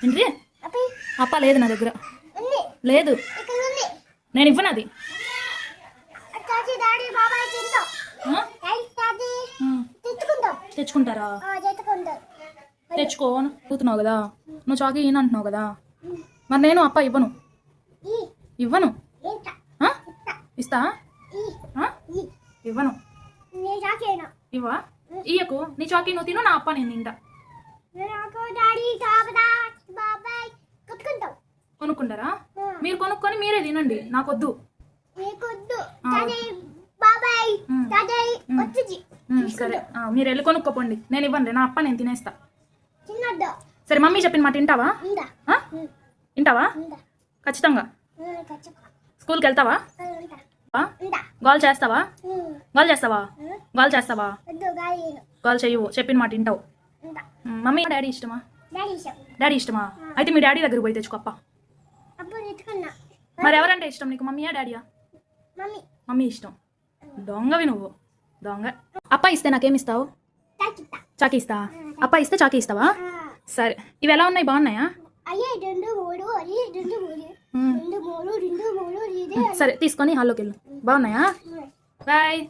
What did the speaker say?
ఏంటి అప్ప లేదు నా దగ్గర లేదు, నేను ఇవ్వను అది. తెచ్చుకుంటారా? తెచ్చుకో కూతున్నావు కదా, నువ్వు చాకీ ఈయన అంటున్నావు కదా, మరి నేను అప్ప ఇవ్వను. ఇవ్వను. ఇస్తా? ఇవ్వను. ఇవ్వా? ఇయ్యకు. నీ చాకీ నువ్వు తిను, నా అప్ప నేను తింటా. కొనుక్కుంటారా? మీరు కొనుక్కొని మీరే తినండి, నాకొద్దు. సరే మీరు వెళ్ళి కొనుక్కోపోండి, నేను ఇవ్వండి, నా అప్ప నేను తినేస్తా. సరే మమ్మీ చెప్పిన మాట వింటావా? వింటావా ఖచ్చితంగా? స్కూల్కి వెళ్తావా? గోల్ చేస్తావా? గోల్ చేస్తావా? గోల్ చేస్తావా? గోల్ చెయ్యవు, చెప్పిన మాట వింటావు. మమ్మీ డాడీ ఇష్టమా? డాడీ ఇష్టమా? అయితే మీ డాడీ దగ్గర పోయి తెచ్చుకో అప్ప. మరి ఎవరంటే ఇష్టం నీకు, మమ్మీయా డాడీయా? మమ్మీ ఇష్టం. దొంగవి నువ్వు, దొంగ. అప్ప ఇస్తే నాకేమిస్తావు? చాకీ ఇస్తా. అప్ప ఇస్తే చాకీ ఇస్తావా? సరే, ఇవి ఎలా ఉన్నాయి, బాగున్నాయా? సరే తీసుకొని హాల్లోకి వెళ్ళు. బాగున్నాయా? బాయ్.